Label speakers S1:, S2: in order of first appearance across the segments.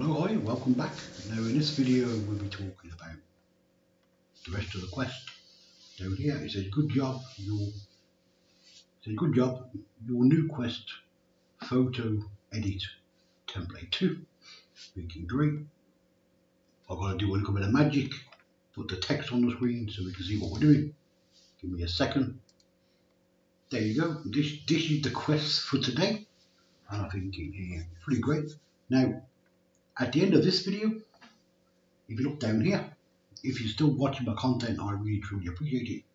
S1: Hello, hi, welcome back. Now in this video we'll be talking about the rest of the quest. Down here it says good job, your new quest photo edit template 2. Looking great. I've got to do a little bit of magic, put the text on the screen so we can see what we're doing. Give me a second. There you go. This is the quest for today. And I think it's pretty great. Now at the end of this video, if you look down here, if you're still watching my content, I really truly appreciate it.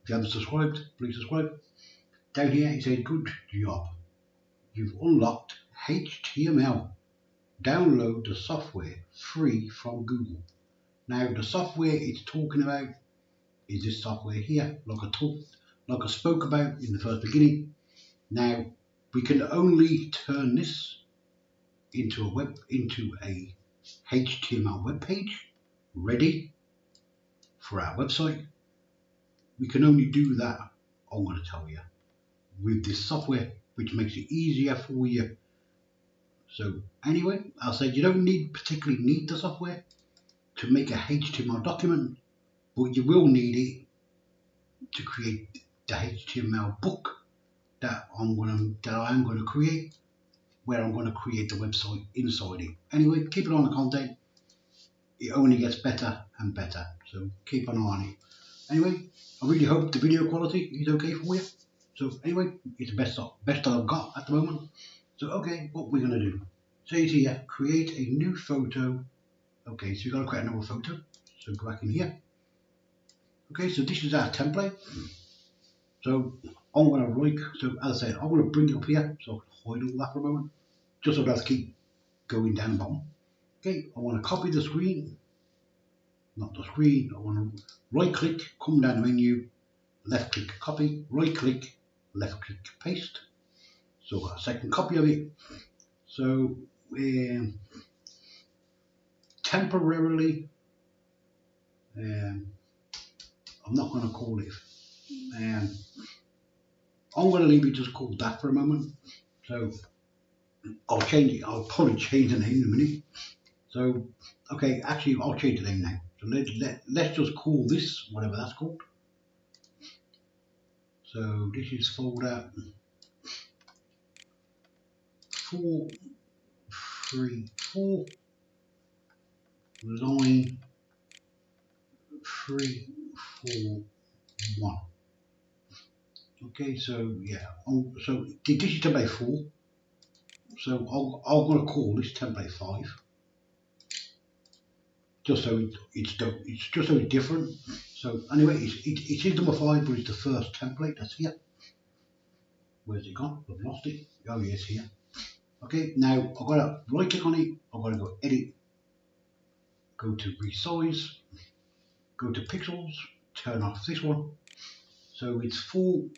S1: If you haven't subscribed, please subscribe. Down here it says good job. You've unlocked HTML. Download the software free from Google. Now the software it's talking about is this software here, like I spoke about in the first beginning. Now we can only turn this into a HTML web page ready for our website. We can only do that, I'm going to tell you, with this software, which makes it easier for you. So anyway, I'll say you don't particularly need the software to make a HTML document, but you will need it to create the HTML book that I'm going to create, where I'm going to create the website inside it. Anyway, keep it on the content. It only gets better and better, so keep an eye on it. Anyway, I really hope the video quality is okay for you. So anyway, it's the best that I've got at the moment. So okay, what we're going to do. Says here, create a new photo. Okay, so you've got to create another photo. So go back in here. Okay, so this is our template. So I'm going to so as I said, I'm going to bring it up here so I can hide all that for a moment. Just so I don't keep going down the bottom. Okay, I want to copy the screen. Not the screen, I want to right click, come down the menu, left click copy, right click, left click paste. So I've got a second copy of it. So temporarily, I'm not going to call it, I'm going to leave it just called that for a moment. So I'll probably change the name in a minute. So okay, actually I'll change the name now. So let's just call this whatever that's called. So this is folder 434 line 341. Okay, so yeah, so this is template 4. So I'm going to call this template 5. Just so it's just so it's different. So anyway, it is number 5, but it's the first template that's here. Where's it gone? I've lost it. Oh yes, here. Okay, now I've got to right click on it. I've got to go edit. Go to resize. Go to pixels. Turn off this one. So it's 4.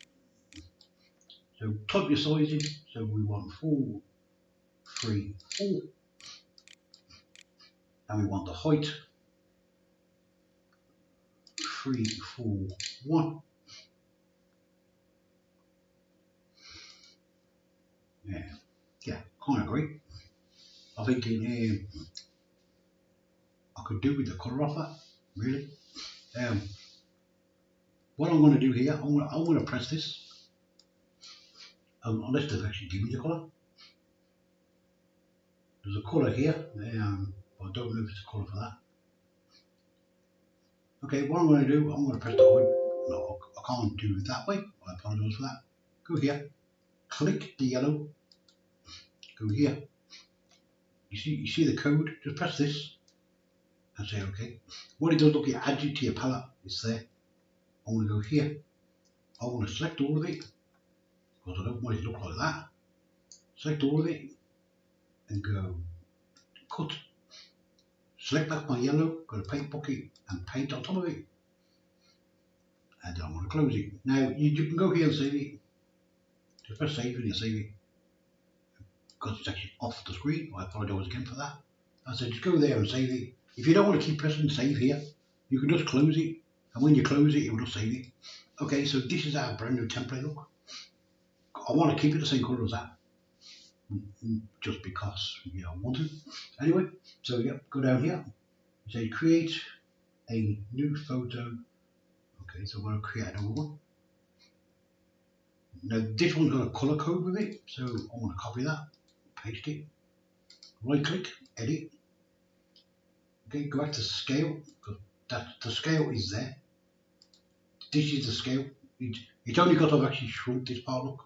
S1: So type your size in. So we want 434. And we want the height 341. Yeah, kind of great. I think I could do with the colour off that, really. What I'm going to do here, I'm going to press this. Unless they've actually given me the colour. There's a colour here, but I don't know if it's a colour for that. Okay, what I'm going to do, I'm going to press the hide. No, I can't do it that way. I apologise for that. Go here, click the yellow. Go here. You see the code? Just press this and say OK. What it does, look, it adds it to your palette. It's there. I want to go here. I want to select all of it because I don't want it to look like that. Select all of it and go cut. Select back my yellow, go to paint bucket and paint on top of it. And then I want to close it. Now you can go here and save it. Just press save and you save it. Because it's actually off the screen. I apologise again for that. I said just go there and save it. If you don't want to keep pressing save here, you can just close it. And when you close it, it will just save it. Okay, so this is our brand new template look. I want to keep it the same colour as that. just because I want to. Anyway, so go down here. Say create a new photo. Okay, so I'm going to create another one. Now this one's got a color code with it, so I want to copy that, paste it, right click, edit. Okay, go back to scale, because the scale is there. This is the scale. It's only got to have actually shrunk this part, look.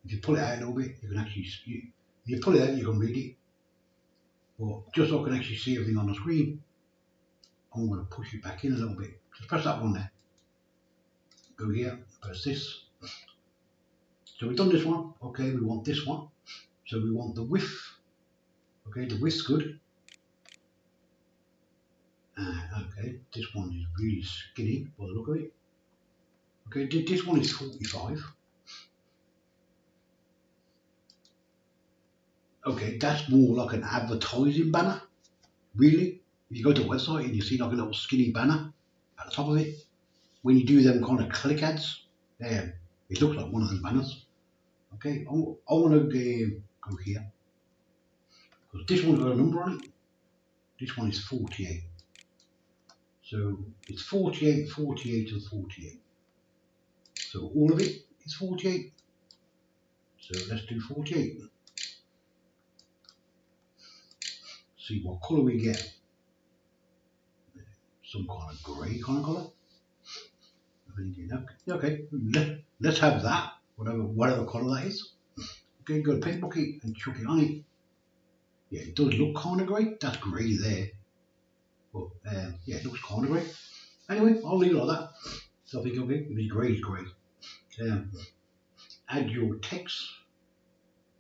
S1: If you pull it out a little bit, you can actually, you pull it out, you can read it. But just so I can actually see everything on the screen, I'm going to push it back in a little bit. Just press that one there. Go here, press this. So we've done this one. Okay, we want this one. So we want the width. Okay, the width's good. Okay, this one is really skinny by the look of it. Okay, this one is 45. Okay, that's more like an advertising banner. Really? If you go to a website and you see like a little skinny banner at the top of it, when you do them kind of click ads, it looks like one of them banners. Okay, I want to go here, because this one's got a number on it. This one is 48. So it's 48, 48 and 48. So all of it is 48. So let's do 48. See what colour we get. Some kind of grey kind of colour. Okay, let's have that, whatever colour that is. Okay, go to paint bucket and chuck it on it. Yeah, it does look kind of grey. That's grey there. But yeah, it looks kind of grey. Anyway, I'll leave it like that. So I think, okay, if it's grey, it's grey. Add your text.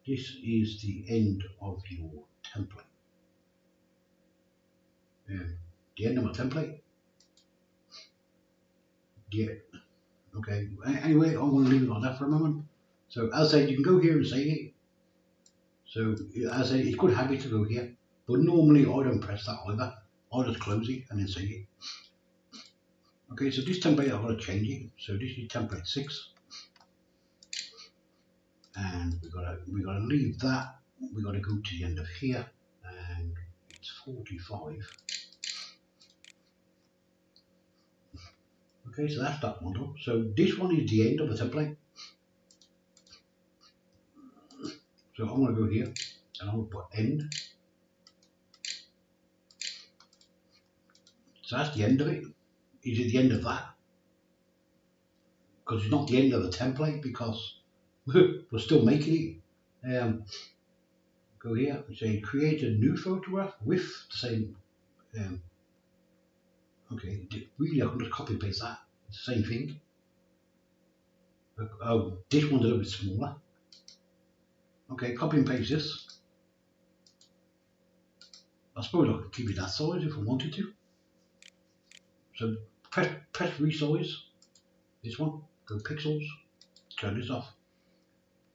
S1: This is the end of your template. The end of my template. Yeah. Okay. Anyway, I'm going to leave it like that for a moment. So as I said, you can go here and save it. So as I said, it's a good habit to go here, but normally I don't press that either. I just close it and then save it. Okay, so this template I've got to change it. So this is template 6, and we gotta leave that. We gotta go to the end of here, and it's 45. Okay, so that's that one done. So this one is the end of the template. So I'm going to go here and I'm going to put end. So that's the end of it. Is it the end of that? Because it's not the end of the template, because we're still making it. Go here and say create a new photograph with the same. Okay, really I can just copy and paste that. It's the same thing. Oh, this one's a little bit smaller. Okay, copy and paste this. I suppose I could keep it that size if I wanted to. So press resize this one, go pixels, turn this off.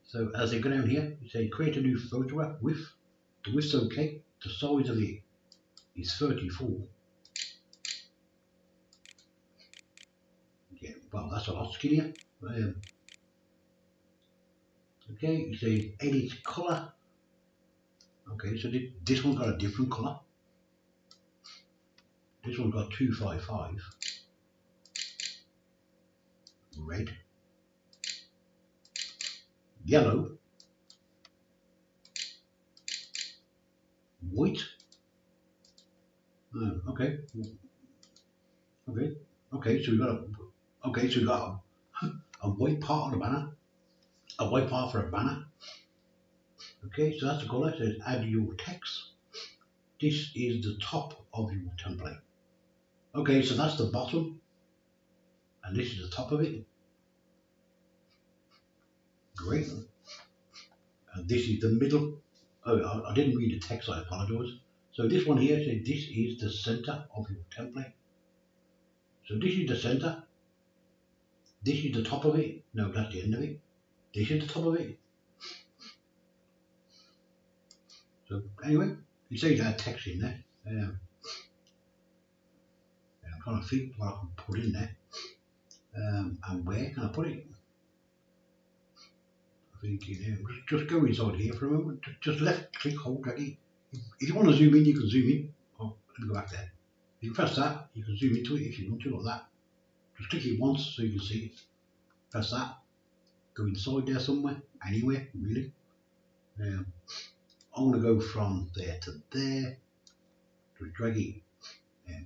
S1: So as I go down here, you say create a new photograph width. The width's okay. The size of it is 34. Yeah, well that's a lot skinnier. Okay, you say edit color. Okay, so this one's got a different color. This one's got 255. Red. Yellow. White. Okay. Okay, so we got a white part of the banner. A white part for a banner. Okay, so that's the colour. It says add your text. This is the top of your template. Okay, so that's the bottom, and this is the top of it. Great. And this is the middle. Oh, I didn't read the text, I apologise. So this one here says this is the centre of your template. So this is the centre. This is the top of it. No, that's the end of it. This is the top of it. So anyway, it says add text in there. I'm trying to think what I can put in there. And where can I put it? thinking, just go inside here for a moment. Just left click, hold, drag it. If you want to zoom in, you can zoom in. Oh, let me go back there. You can press that, you can zoom into it if you want to, like that. Just click it once so you can see it. Press that, go inside there somewhere, anywhere, really. I'm going to go from there to there. Just drag it.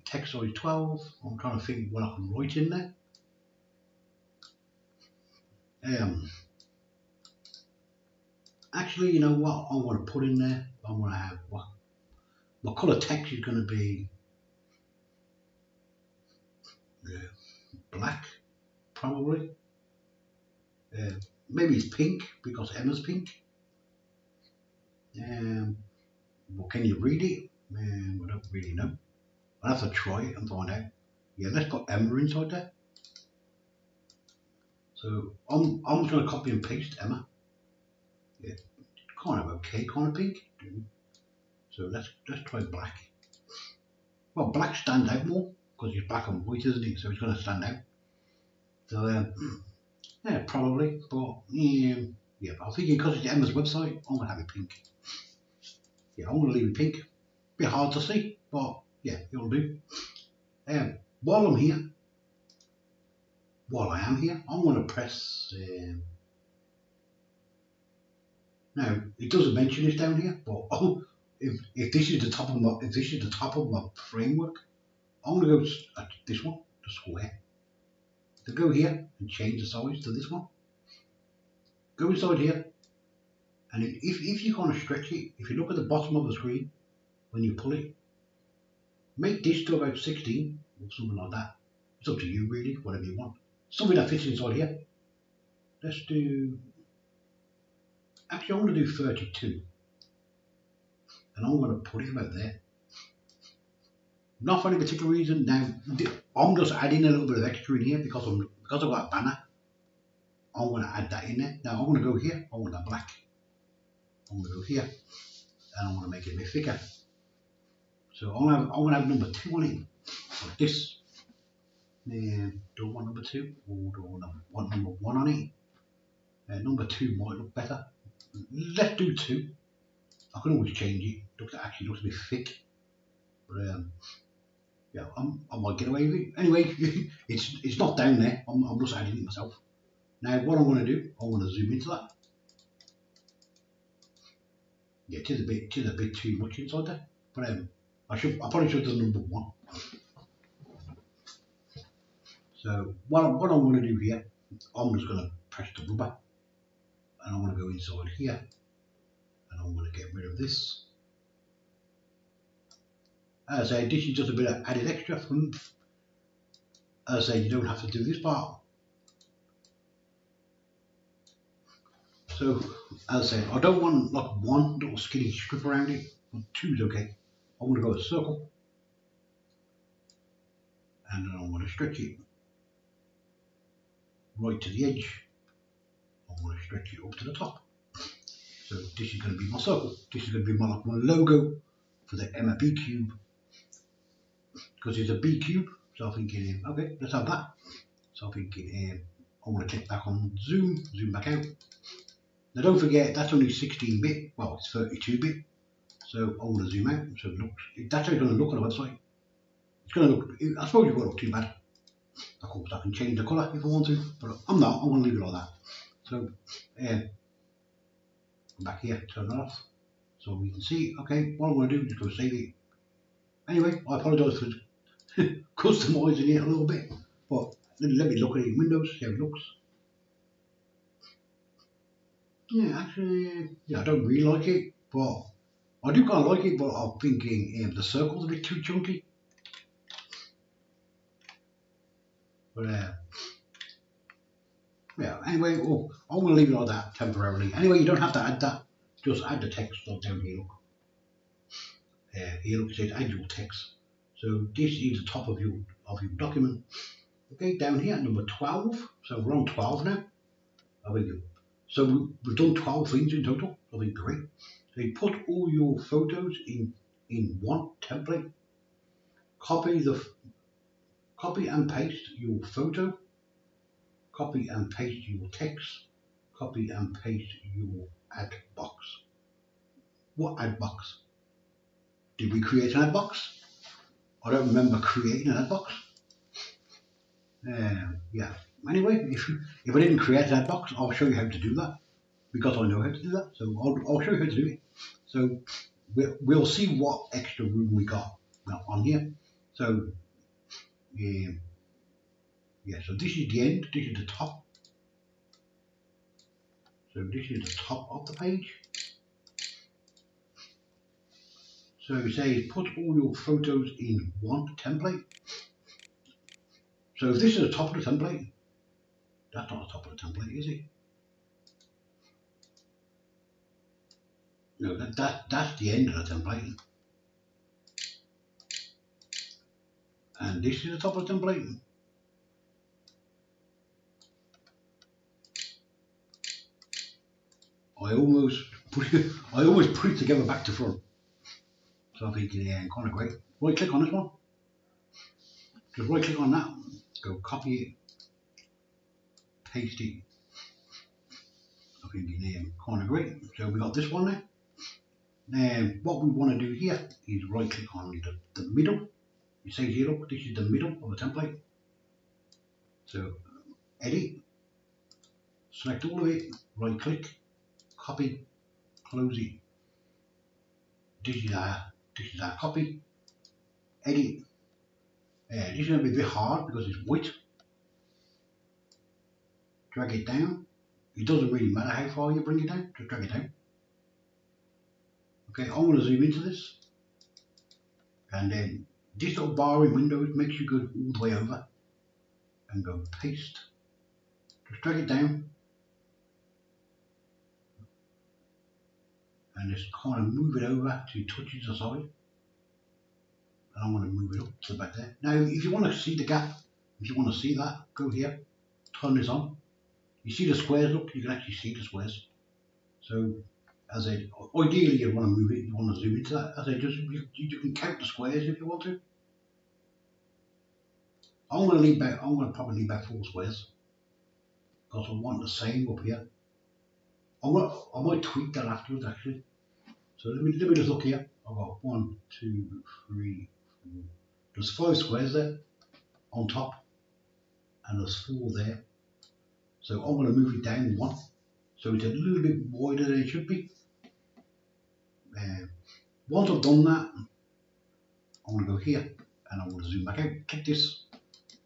S1: Text size 12. I'm trying to think what I can write in there. Actually, you know what? I'm going to put in there. I'm going to have what? My colour text is going to be black, probably. Maybe it's pink because Emma's pink. Well, can you read it? I don't really know. I'll have to try it and find out. Yeah, let's put Emma inside there. So I'm just going to copy and paste Emma. Yeah, kind of okay, kind of pink. So let's try black. Well, black stands out more because it's black and white, isn't it? So it's going to stand out. So yeah, probably. But yeah, but I'm thinking because it's Emma's website, I'm going to have it pink. Yeah, I'm going to leave it pink. Bit hard to see, but yeah, it'll do. While I'm here, while I am here, I'm going to press. Now it doesn't mention this down here, but if this is the top of my framework, I'm going to go at this one, the square. To go here and change the size to this one. Go inside here, and if you kind of stretch it, if you look at the bottom of the screen when you pull it, make this to about 16 or something like that. It's up to you really, whatever you want. Something that fits inside here. Let's do. Actually, I'm going to do 32, and I'm going to put it about there. Not for any particular reason. Now, I'm just adding a little bit of extra in here because I've got a banner. I'm going to add that in there. Now I'm going to go here. I want that black. I'm going to go here, and I'm going to make it a bit thicker. So I'm going to have number 2 on it, like this. Do I want number 2 or do I want number 1 on it? Number 2 might look better. Let's do 2. I can always change it. Actually looks a bit thick, but yeah, I might get away with it. Anyway, it's not down there. I'm just adding it myself. Now what I'm going to do, I'm going to zoom into that. Yeah, it is a bit too much inside there, but I probably should have done number 1. So what I'm going to do here, I'm just going to press the rubber, and I'm going to go inside here, and I'm going to get rid of this. As I say, this is just a bit of added extra. As I say, you don't have to do this part. So, as I say, I don't want like one little skinny strip around it, but 2 is okay. I'm going to go a circle, and then I'm going to stretch it right to the edge. I'm going to stretch it up to the top. So this is going to be my circle. This is going to be my logo for the Emma B Cube, because it's a B cube. So I'm thinking, okay, let's have that. So I'm thinking, I want to click back on zoom back out. Now don't forget, that's only 16-bit. Well, it's 32-bit. So I want to zoom out. So that's how it's going to look on the website. It's going to look. I suppose it won't look too bad. Of course, I can change the colour if I want to, but I'm not. I'm going to leave it like that. So, back here, turn that off, so we can see. Okay, what I'm going to do is go save it. Anyway, I apologise for customising it a little bit, but let me look at it in Windows, see how it looks. Yeah, actually, yeah, I don't really like it, but I do kind of like it, but I'm thinking the circle's a bit too chunky. But yeah, anyway, I'm going to leave it like that temporarily. Anyway, you don't have to add that, just add the text down here, look. Here look, it says add your text. So this is the top of your document. Okay, down here, number 12. So we're on 12 now. So we've done 12 things in total. I think great. So you put all your photos in one template. Copy and paste your photo. Copy and paste your text. copy and paste your ad box. What ad box? Did we create an ad box? I don't remember creating an ad box. Yeah. Anyway, if I didn't create an ad box, I'll show you how to do that, because I know how to do that. So I'll show you how to do it. So we'll see what extra room we got on here. So yeah, so this is the end, this is the top. So this is the top of the page. So it says put all your photos in one template. So if this is the top of the template, that's not the top of the template, is it? No, that's the end of the template. And this is the top of the template. I almost put it together back to front. So I'm thinking, yeah, kind of great. Right click on this one. Just right click on that. Go copy it. Paste it. I think yeah, kind of great. So we got this one there. Now what we want to do here is right click on the middle. It says here, look, this is the middle of the template. So edit. Select all of it. Right click. Copy. Close it. This is our copy. Edit. This is going to be a bit hard because it's white. Drag it down. It doesn't really matter how far you bring it down, just drag it down. Okay, I'm going to zoom into this. And then this little bar in Windows makes you go all the way over and go paste. Just drag it down. And just kind of move it over to touches the side. And I'm going to move it up to the back there. Now, if you want to see the gap, if you want to see that, go here, turn this on. You see the squares, look, you can actually see the squares. So, as I ideally you want to move it, you want to zoom into that. As I just, you can count the squares if you want to. I'm going to probably leave back 4 squares because I want the same up here. I might tweak that afterwards actually. So let me just look here. I've got 1, 2, 3, 4. There's 5 squares there on top, and there's 4 there. So I'm going to move it down 1, so it's a little bit wider than it should be. Once I've done that, I'm going to go here and I'm going to zoom back out. Click this,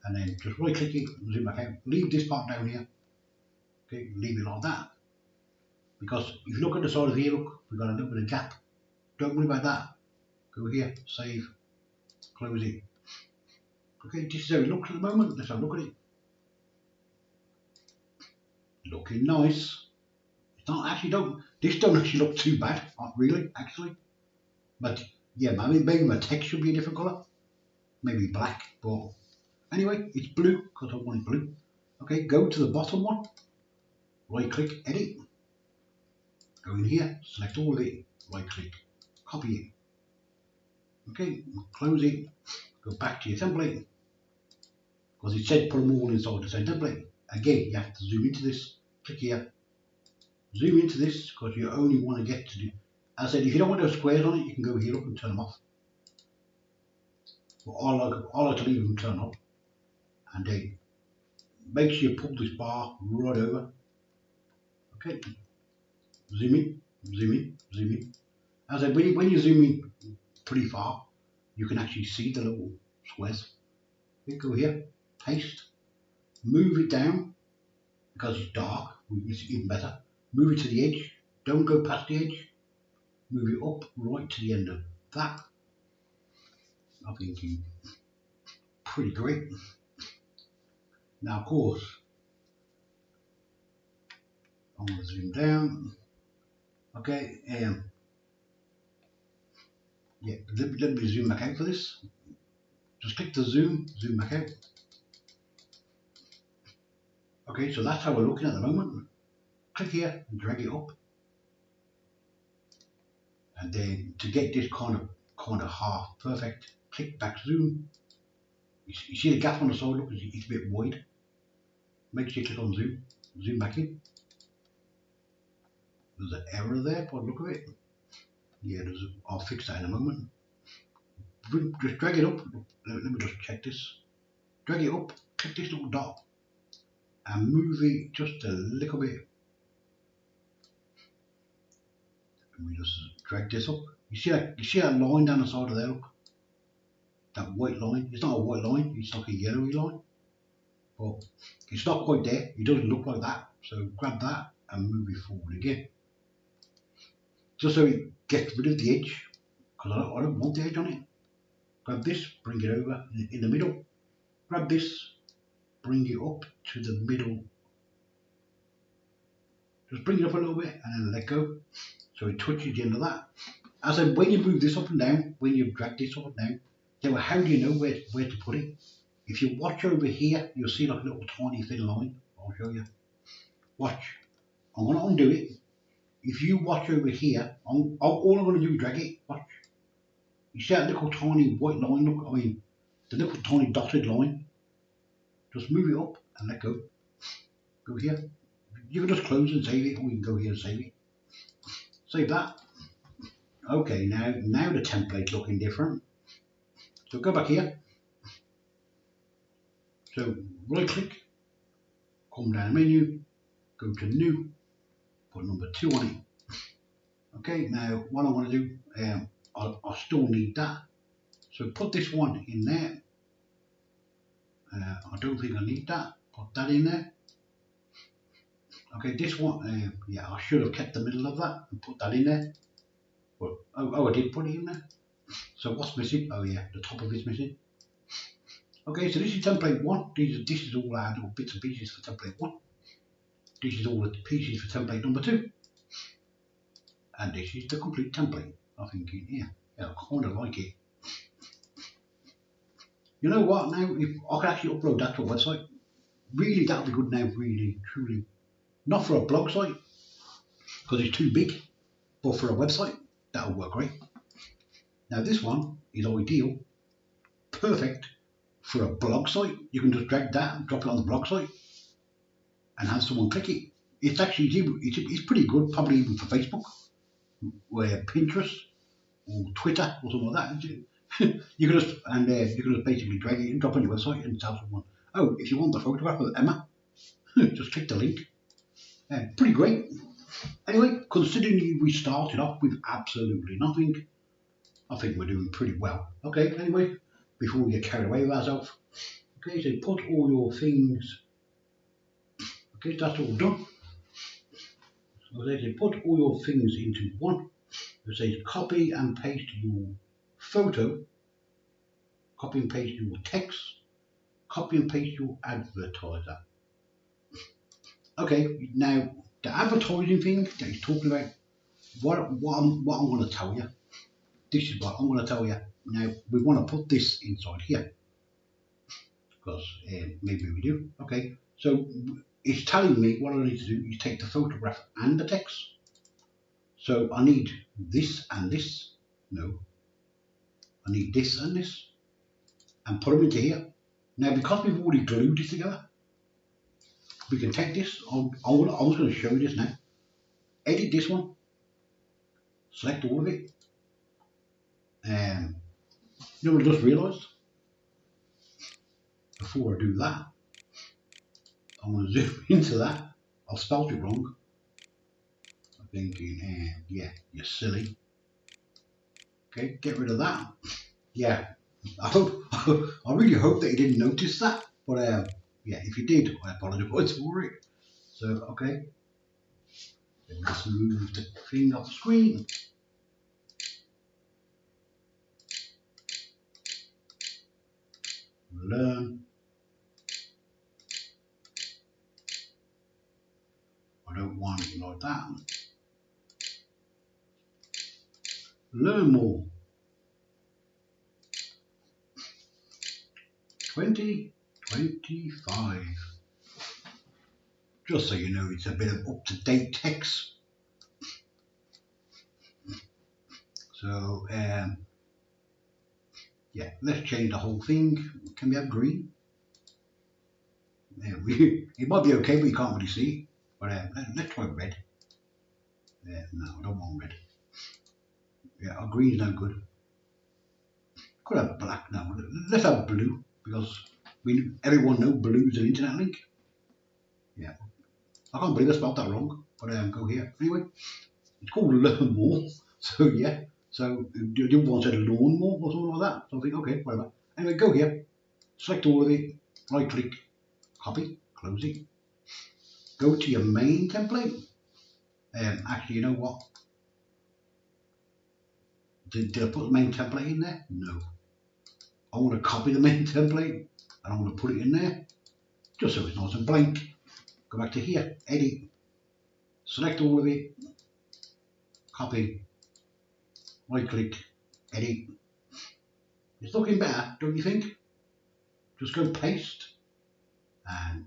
S1: and then just right click it, zoom back out. Leave this part down here. Okay, leave it like that. Because if you look at the side of here, look, we've got a little bit of gap. Don't worry about that. Go here, save, close it. Okay, this is how it looks at the moment. Let's have a look at it. Looking nice. It's not actually this don't actually look too bad, not really, actually. But yeah, maybe my text should be a different colour. Maybe black, but anyway, it's blue because I want it blue. Okay, go to the bottom one. Right click, edit. Go in here, select all of it, right click, copy it. Okay, close it, go back to your template. Because it said put them all inside the same template. Again, you have to zoom into this, click here, zoom into this because you only want to get to the, as I said, if you don't want those squares on it, you can go here, look, and turn them off. But I like to leave them turned on. And then make sure you pull this bar right over. Okay, zoom in, zoom in, zoom in. As I said, when you zoom in pretty far, you can actually see the little squares. Okay, go here, paste, move it down because it's dark, it's even better. Move it to the edge, don't go past the edge, move it up right to the end of that. I think it's pretty great. Now, of course, I'm going to zoom down. Okay, yeah, let me zoom back out for this. Just click the zoom back out. Okay, so that's how we're looking at the moment. Click here and drag it up. And then to get this kind of half perfect, click back zoom. You see the gap on the side, look, it's a bit wide. Make sure you click on zoom back in. There's an error there by the look of it. Yeah, I'll fix that in a moment. Just drag it up. Let me just check this. Drag it up, click this little dot, and move it just a little bit. Let me just drag this up. You see that line down the side of there, look? That white line. It's not a white line, it's like a yellowy line. But it's not quite there. It doesn't look like that. So grab that and move it forward again. Just so it gets rid of the edge. Because I don't want the edge on it. Grab this, bring it over in the middle. Grab this, bring it up to the middle. Just bring it up a little bit and then let go. So it touches the end of that. As I said, when you move this up and down, when you drag this up and down, then how do you know where to put it? If you watch over here, you'll see like a little tiny thin line. I'll show you. Watch. I'm going to undo it. If you watch over here, all I'm going to do is drag it. Watch. You see that little tiny white line? Look, I mean, the little tiny dotted line. Just move it up and let go. Go here. You can just close and save it, or we can go here and save it. Save that. Okay, now the template's looking different. So go back here. So right click, come down the menu, go to new, put number 2 on it. Okay, now what I want to do, I still need that. So put this one in there. I don't think I need that. Put that in there. Okay, this one, yeah, I should have kept the middle of that and put that in there. But, I did put it in there. So what's missing? Oh yeah, the top of it's missing. Okay, so this is template 1. This is all our little bits and pieces for template 1. This is all the pieces for template number 2. And this is the complete template, I think, yeah, I kind of like it. You know what, now, if I could actually upload that to a website, really that would be good now, really, truly. Not for a blog site, because it's too big, but for a website, that would work great. Now this one is ideal, perfect for a blog site. You can just drag that and drop it on the blog site and have someone click it. It's actually, it's pretty good, probably even for Facebook, where Pinterest or Twitter or something like that. You can just basically drag it and drop it on your website and tell someone, oh, if you want the photograph of Emma, just click the link. Pretty great. Anyway, considering we started off with absolutely nothing, I think we're doing pretty well. Okay, anyway, before we get carried away with ourselves. Okay, so put all your things. Okay, that's all done. So they say put all your things into one. It says copy and paste your photo, copy and paste your text, copy and paste your advertiser. Okay, now the advertising thing that he's talking about, what I'm going to tell you, this is what I'm going to tell you. Now we want to put this inside here because maybe we do. Okay, so it's telling me what I need to do is take the photograph and the text. So I need this and this. No, I need this and this, and put them into here. Now because we've already glued this together, we can take this. I was going to show you this now. Edit this one. Select all of it. You know what I just realised? Before I do that, I'm going to zoom into that. I've spelled it wrong. I'm thinking, yeah, you're silly. Okay, get rid of that. Yeah, I really hope that you didn't notice that. But yeah, if you did, I apologise for it. So, okay. Let's move the thing off the screen. Learn. I don't want it like that. Learn more. 2025. Just so you know, it's a bit of up-to-date text. So, yeah, let's change the whole thing. Can we have green? Yeah, it might be okay, but you can't really see. But let's try red. No, I don't want red. Yeah, green's no good. Could have black now. Let's have blue because everyone knows blue is an internet link. Yeah, I can't believe I spelled that wrong. But go here anyway. It's called Learn More. So yeah. So the other one said Lawn More or something like that. So I think okay, whatever. Anyway, go here. Select all of it. Right click. Copy. Close it. Go to your main template. Actually, you know what? Did I put the main template in there? No. I want to copy the main template and I want to put it in there just so it's nice and blank. Go back to here, edit, select all of it, copy, right click, edit. It's looking better, don't you think? Just go paste and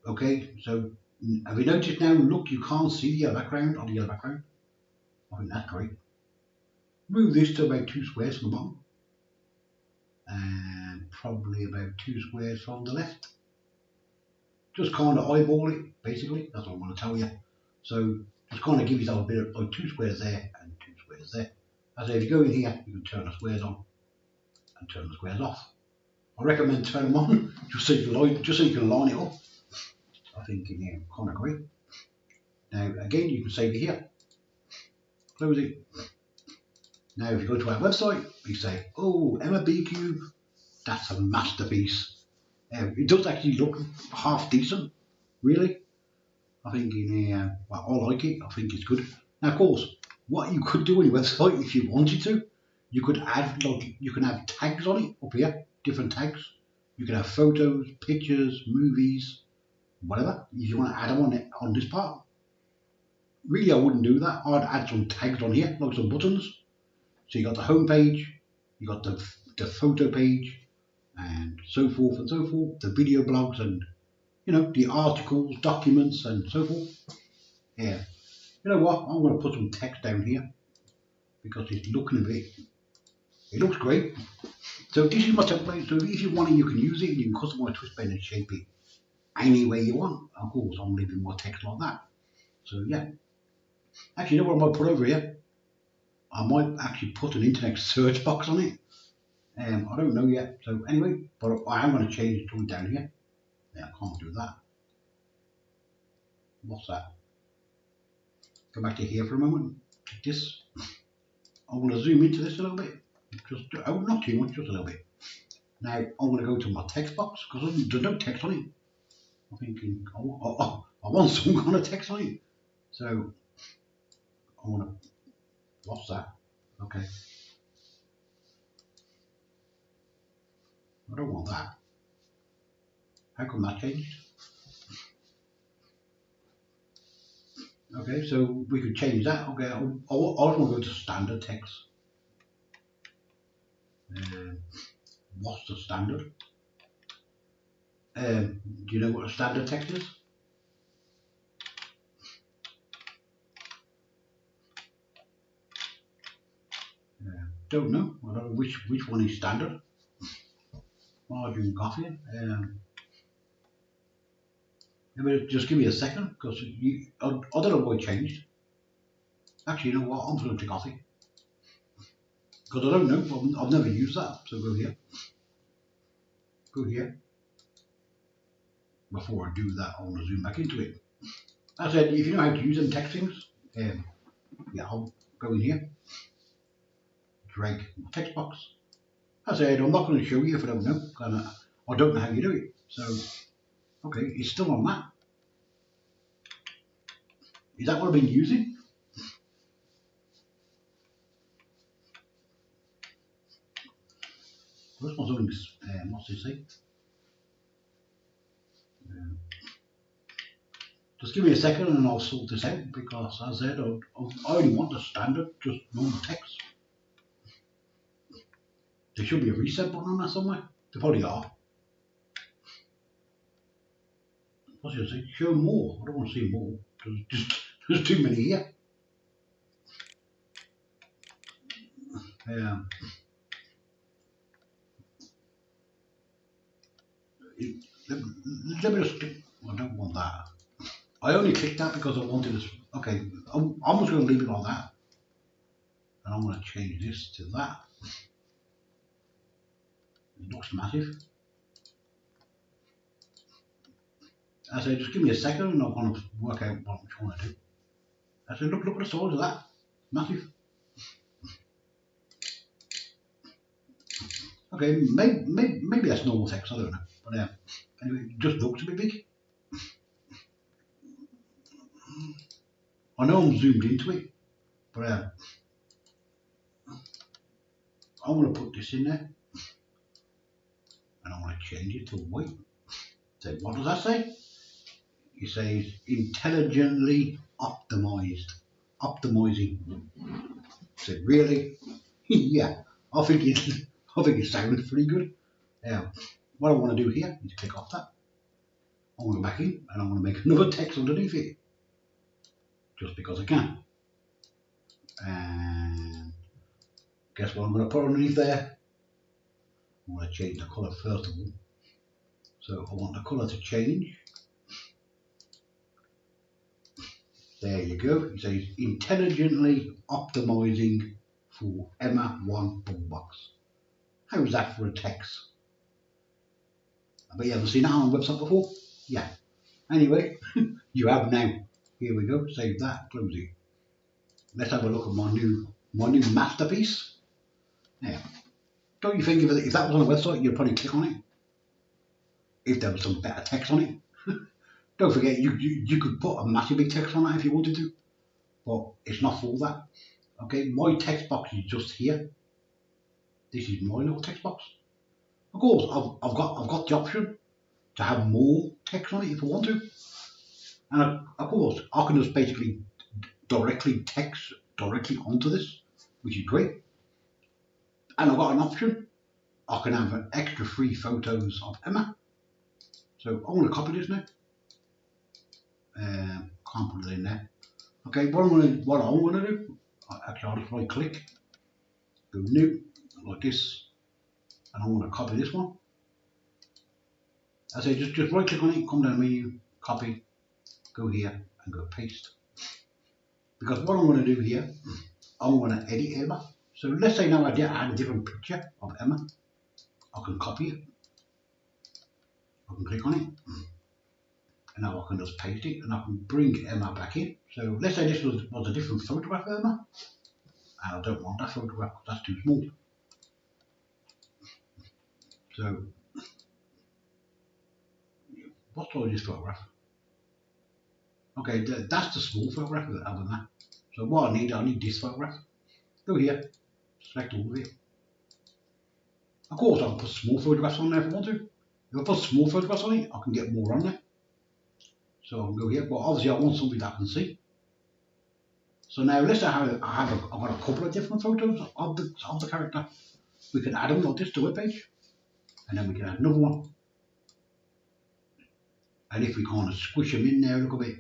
S1: okay, so have you noticed now, look, you can't see the yellow background on the yellow background? I think that's great. Move this to about 2 squares from the bottom and probably about 2 squares from the left. Just kind of eyeball it, basically. That's what I want to tell you. So just kind of give yourself a bit of like 2 squares there and 2 squares there. As if you go in here, you can turn the squares on and turn the squares off. I recommend turn them on just so you can line it up. I think yeah, kind of great. Now again, you can save it here. Close it. Now if you go to our website, you say, "Oh, Emma B Cube, that's a masterpiece." It does actually look half decent, really. I think well, I like it. I think it's good. Now, of course, what you could do on your website if you wanted to, you could add you can have tags on it up here, different tags. You can have photos, pictures, movies, whatever. If you want to add them on it on this part, really, I wouldn't do that. I'd add some tags on here, like some buttons. So you got the home page, you got the photo page, and so forth and so forth. The video blogs and the articles, documents, and so forth. Yeah. You know what? I'm going to put some text down here because it's looking a bit. It looks great. So this is my template. So if you want it, you can use it. You can customize TwistPen and shape it any way you want. Of course, I'm leaving my text like that. So yeah. Actually, you know what I might put over here? I might actually put an internet search box on it. I don't know yet. So anyway, but I am going to change it to down here. Yeah, I can't do that. What's that? Go back to here for a moment. Take this. I'm going to zoom into this a little bit. Just not too much, just a little bit. Now I'm going to go to my text box because there's no text on it. I'm thinking I want some kind of text on it. So I want to. What's that? Okay. I don't want that. How come that changed? Okay, so we could change that. Okay, I want to go to standard text. What's the standard? Do you know what a standard text is? Don't know. I don't know which one is standard. Margarine coffee. Just give me a second because I don't know why it changed. Actually, you know what? I'm just going to coffee because I don't know. I've never used that. So go here. Go here. Before I do that, I want to zoom back into it. As I said, if you know how to use them text things, yeah, I'll go in here, drag my text box. As I said, I'm not going to show you if I don't know, because I don't know how you do it. So, okay, it's still on that. Is that what I've been using? What's my zoning? What's this say? Just give me a second and I'll sort this out because, as I said, I only want the standard, just normal text. There should be a reset button on that somewhere. There probably are. What's it say? Show more. I don't want to see more. There's too many here. Let me just. I don't want that. I only clicked that because I wanted this. Okay, I'm just going to leave it like that. And I'm going to change this to that. It looks massive. I say, just give me a second and I'm going to work out what I'm trying to do. I say, look at the size of that. Massive. Okay, maybe that's normal text, I don't know. But anyway, it just looks a bit big. I know I'm zoomed into it, but I want to put this in there. And I want to change it to white. So what does that say? It says intelligently optimized. Optimizing. So really? Yeah, I think it sounds pretty good. Now, what I want to do here is click off that. I want to go back in and I want to make another text underneath it. Just because I can. And guess what I'm going to put underneath there? I want to change the colour first of all. So I want the colour to change. There you go. It says intelligently optimizing for Emma 1 bubble box. How's that for a text? I bet you haven't seen that on a website before. Yeah. Anyway, you have now. Here we go. Save that. Close it. Let's have a look at my new masterpiece. Now, don't you think if that was on a website, you'd probably click on it? If there was some better text on it. Don't forget, you could put a massive big text on that if you wanted to, but it's not for that. Okay, my text box is just here. This is my little text box. Of course, I've got the option to have more text on it if I want to, and of course, I can just basically directly text directly onto this, which is great. And I've got an option. I can have an extra 3 photos of Emma. So I want to copy this now. Can't put it in there. Okay, what I'm gonna do, actually I'll just right click, go new, like this, and I want to copy this one. I say just right click on it, come down menu, copy, go here and go paste. Because what I'm going to do here, I'm going to edit Emma. So let's say now I had a different picture of Emma. I can copy it. I can click on it. And now I can just paste it and I can bring Emma back in. So let's say this was a different photograph of Emma. And I don't want that photograph because that's too small. So, what size is this photograph? Okay, that's the small photograph of Emma. So what I need this photograph. Go here, select all of it. Of course I can put small photographs on there if I want to. If I put small photographs on it, I can get more on there. So I can go here, but obviously I want something that I can see. So now let's say I've got a couple of different photos of the character. We can add them like this to a page, and then we can add another one. And if we kind of squish them in there a little bit,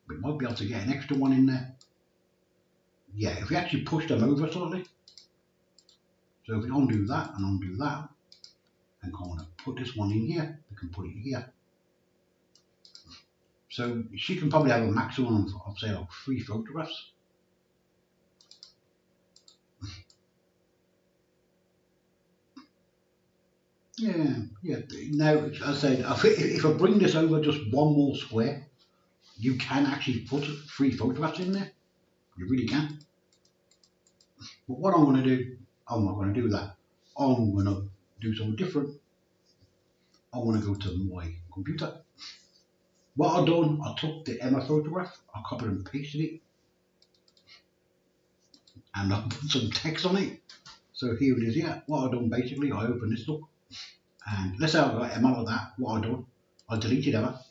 S1: we might be able to get an extra one in there. Yeah, if we actually push them over slightly. So if we undo that and undo that, and kind of put this one in here, we can put it here. So she can probably have a maximum of say like 3 photographs. Yeah. Now, as I said, if I bring this over just one more square, you can actually put 3 photographs in there. You really can. But what I'm going to do, I'm not going to do that. I'm going to do something different. I want to go to my computer. What I've done, I took the Emma photograph, I copied and pasted it, and I put some text on it. So here it is here. What I've done basically, I open this up, and let's say I've got Emma like that. What I've done, I deleted Emma,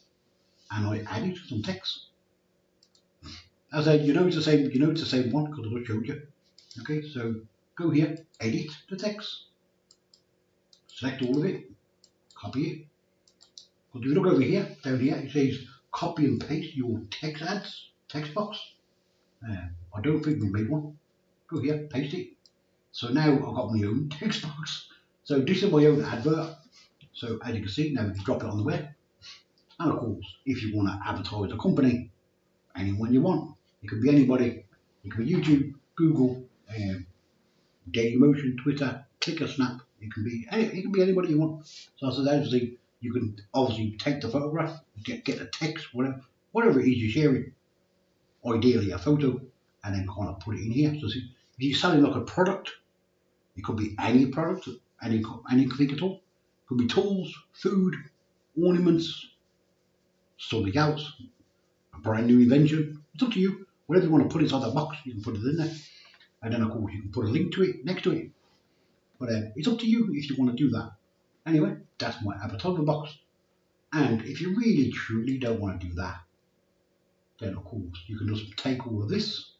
S1: and I added some text. As I said, it's the same one because I just showed you. Okay, so go here, edit the text, select all of it, copy it. But if you look over here, down here, it says copy and paste your text box. I don't think we made one. Go here, paste it. So now I've got my own text box. So this is my own advert. So as you can see, now we can drop it on the web. And of course, if you want to advertise a company, anyone you want, It could be anybody. It could be YouTube, Google, Dailymotion, Twitter, ClickerSnap. It can be anybody you want. So obviously you can obviously take the photograph, get the text, whatever it is you're sharing. Ideally a photo, and then kind of put it in here. So see, if you're selling like a product, it could be any product, anything at all. It could be tools, food, ornaments, something else, a brand new invention. It's up to you. Whatever you want to put inside the box, you can put it in there. And then of course you can put a link to it next to it. But it's up to you if you want to do that. Anyway, that's my advertisement box. And if you really truly don't want to do that, then of course you can just take all of this.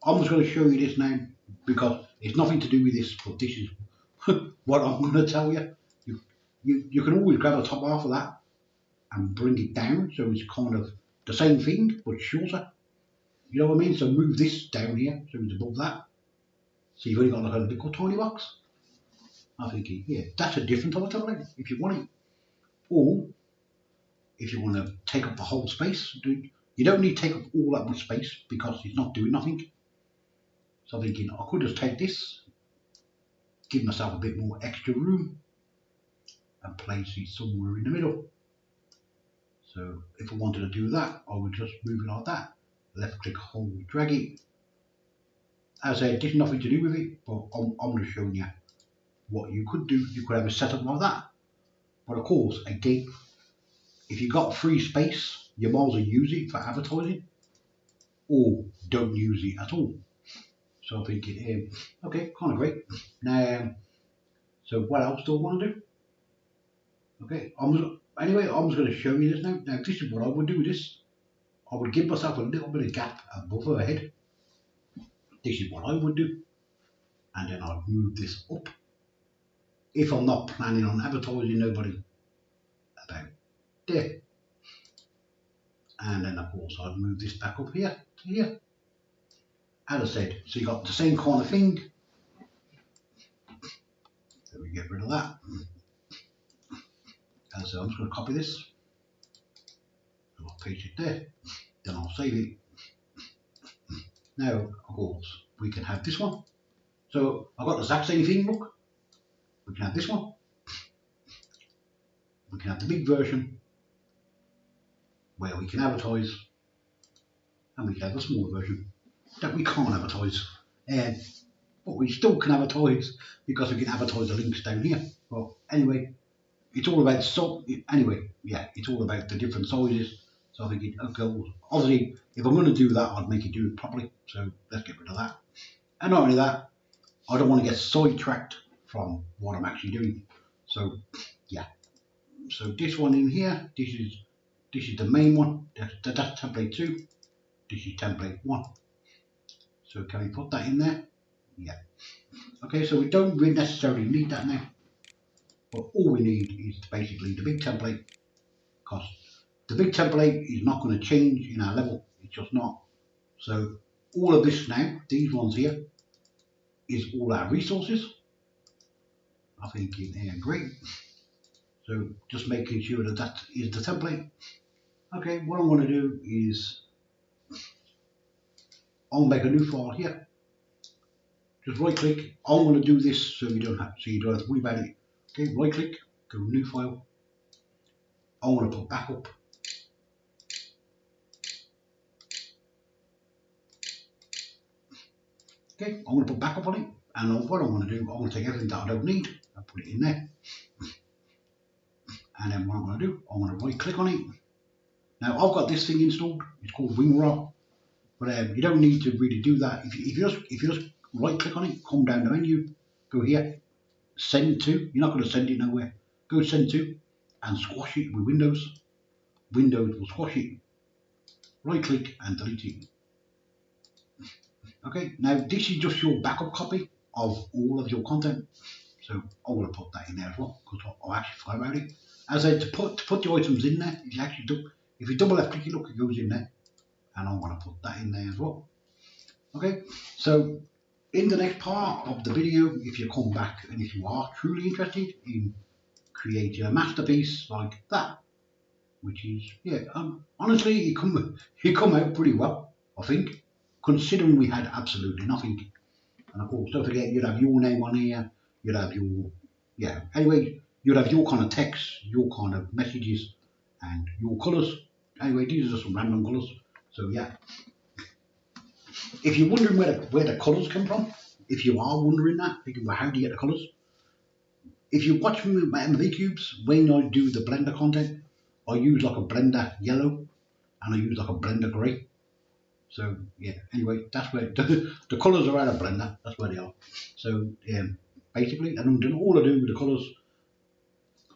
S1: I'm just going to show you this now because it's nothing to do with this, but this is what I'm going to tell you. You can always grab the top half of that and bring it down so it's kind of the same thing but shorter. You know what I mean? So move this down here so it's above that. So you've only got like a little tiny box. I'm thinking, yeah, that's a different type of template if you want it. Or if you want to take up the whole space, you don't need to take up all that much space because it's not doing nothing. So I'm thinking I could just take this, give myself a bit more extra room and place it somewhere in the middle. So if I wanted to do that, I would just move it like that. Left click, hold, drag it. As I said, there's nothing to do with it, but I'm just showing you what you could do. You could have a setup like that. But of course, again, if you've got free space, you might as well use it for advertising or don't use it at all. So I'm thinking, okay, kind of great. Now, so what else do I want to do? Okay, I'm just going to show you this now. Now, this is what I would do with this. I would give myself a little bit of gap above her head. This is what I would do. And then I'd move this up. If I'm not planning on advertising nobody, about there. And then of course I'd move this back up here to here. As I said, so you got the same kind of thing. So we get rid of that. As I said, I'm just going to copy this. So I'll paste it there. Then I'll save it. Now, of course, we can have this one. So I've got the exact same thing, look. We can have this one. We can have the big version where we can advertise, and we can have the smaller version that we can't advertise. But we still can advertise because we can advertise the links down here. But anyway, it's all about it's all about the different sizes. So I think obviously if I'm going to do that, I'd make it do it properly. So let's get rid of that. And not only that, I don't want to get sidetracked from what I'm actually doing. So yeah. So this one in here, this is the main one. That's template 2. This is template 1. So can we put that in there? Yeah. Okay, so we don't really necessarily need that now. But all we need is basically the big template, because the big template is not going to change in our level. It's just not. So all of this now, these ones here, is all our resources. I think in here, great. So just making sure that that is the template. Okay, what I'm going to do is I'll make a new file here. Just right click. I'm going to do this so you don't have to worry about it. Okay, right click, go new file. I want to put backup. Okay, I'm going to put backup on it, and what I want to do, I'm going to take everything that I don't need and put it in there. And then what I'm going to do, I'm going to right click on it. Now I've got this thing installed. It's called WingRAW, but you don't need to really do that. If you just right click on it, come down the menu, go here, send to. You're not going to send it nowhere. Go send to, and squash it with Windows. Windows will squash it. Right click and delete it. Okay, now this is just your backup copy of all of your content. So I will put that in there as well because I actually forgot about it. As I said, to put the items in there, if you double left click it, look, it goes in there, and I want to put that in there as well. Okay, so in the next part of the video, if you come back and if you are truly interested in creating a masterpiece like that, which is, yeah, honestly, it come out pretty well, I think, considering we had absolutely nothing. And of course, don't forget, you'd have your name on here, you'd have your, yeah, anyway, you'd have your kind of text, your kind of messages, and your colours. Anyway, these are just some random colours. So yeah, if you're wondering where the colours come from, if you are wondering that, thinking, well, how do you get the colours? If you watch me with my MV cubes, when I do the blender content, I use like a blender yellow and I use like a blender grey. So yeah, anyway, that's where the colours are out of blender, that's where they are. So basically, and then all I do with the colours,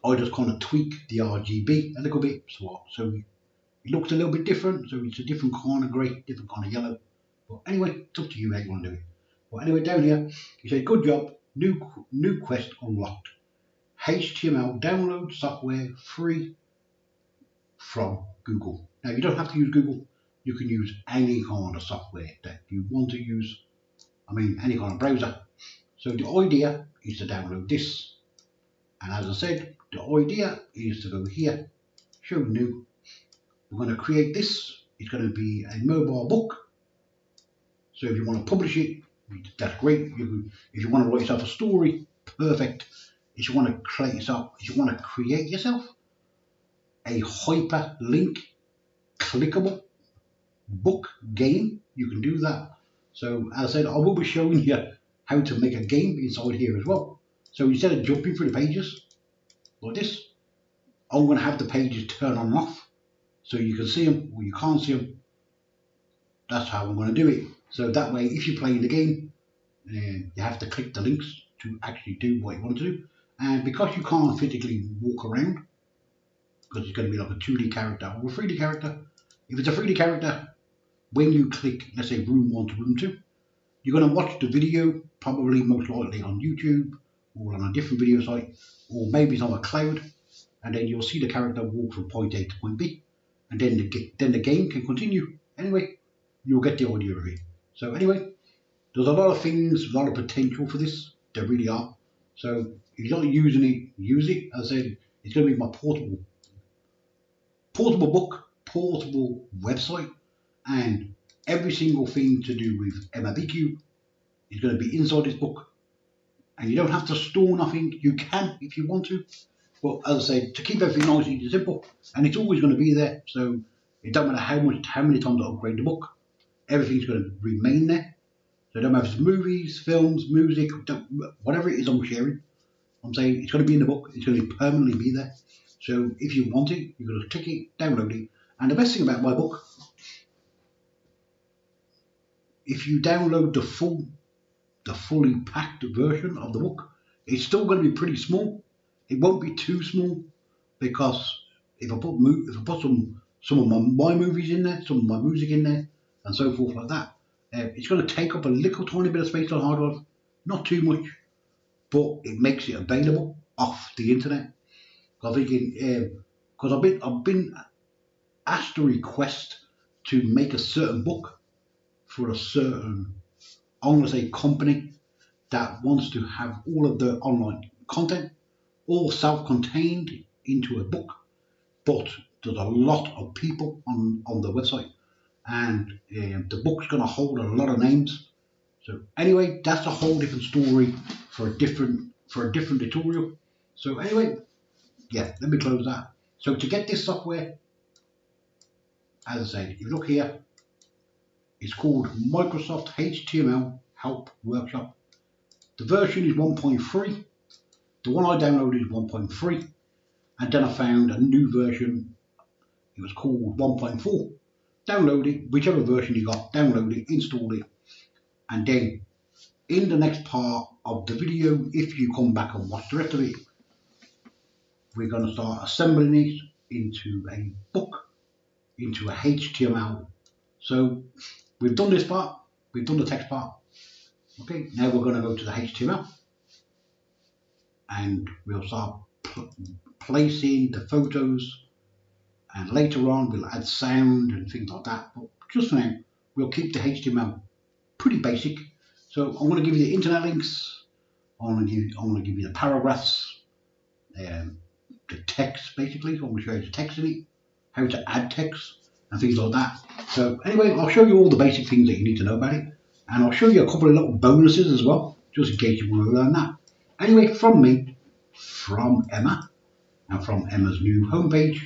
S1: I just kind of tweak the RGB a little bit, so it looks a little bit different, so it's a different kind of grey, different kind of yellow. But anyway, it's up to you how you want to do it. But anyway, down here, you say, good job, new quest unlocked. HTML download software free from Google. Now, you don't have to use Google. You can use any kind of software that you want to use. I mean, any kind of browser. So the idea is to download this. And as I said, the idea is to go here, show new. We're going to create this. It's going to be a mobile book. So if you want to publish it, that's great. If you want to write yourself a story, perfect. If you want to create yourself a hyperlink clickable book game, you can do that. So as I said, I will be showing you how to make a game inside here as well. So instead of jumping through the pages like this, I'm going to have the pages turn on and off so you can see them or you can't see them. That's how I'm going to do it. So that way, if you're playing the game, you have to click the links to actually do what you want to do. And because you can't physically walk around, because it's going to be like a 2D character or a 3D character, if it's a 3D character, when you click, let's say room 1 to room 2, you're going to watch the video, probably most likely on YouTube or on a different video site, or maybe it's on a cloud, and then you'll see the character walk from point A to point B, and then the game can continue. Anyway, you'll get the idea of it. So anyway, there's a lot of things, a lot of potential for this. There really are. So if you're not using it, use it. As I said, it's going to be my portable book, portable website, and every single thing to do with MLBQ is going to be inside this book. And you don't have to store nothing. You can if you want to. But as I said, to keep everything nice and simple, and it's always going to be there. So it doesn't matter how many times I upgrade the book, everything's going to remain there. So it don't matter if it's movies, films, music, whatever it is I'm sharing. I'm saying it's going to be in the book. It's going to permanently be there. So if you want it, you're going to click it, download it. And the best thing about my book, if you download the fully packed version of the book, it's still going to be pretty small. It won't be too small because if I put some of my movies in there, some of my music in there, and so forth like that, it's going to take up a little tiny bit of space on hard drive, not too much, but it makes it available off the internet. I'm thinking, because I've been asked to request to make a certain book for a certain, I'm going to say, company that wants to have all of the online content all self-contained into a book, but there's a lot of people on the website, and the book's going to hold a lot of names. So anyway, that's a whole different story for a different tutorial. So anyway, yeah, let me close that. So to get this software, as I said, if you look here, it's called Microsoft HTML Help Workshop. The version is 1.3. The one I downloaded is 1.3. And then I found a new version. It was called 1.4. Download it, whichever version you got, download it, install it. And then in the next part of the video, if you come back and watch the rest of it, we're going to start assembling it into a book, into a HTML. So we've done this part, we've done the text part. Okay, now we're going to go to the HTML and we'll start placing the photos, and later on we'll add sound and things like that. But just for now, we'll keep the HTML pretty basic. So I'm going to give you the internet links, I'm going to give you the paragraphs, the text basically. I'm going to show you the text in it. how to add text and things like that. So anyway, I'll show you all the basic things that you need to know about it, and I'll show you a couple of little bonuses as well, just in case you want to learn that. Anyway, from me, from Emma, and from Emma's new homepage,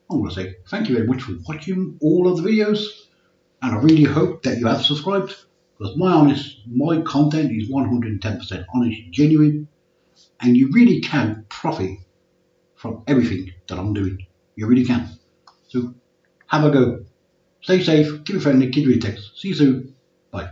S1: I'm going to say thank you very much for watching all of the videos, and I really hope that you have subscribed, because my content is 110% honest, genuine, and you really can profit from everything that I'm doing. You really can. So have a go. Stay safe, keep it friendly, keep doing text. See you soon. Bye.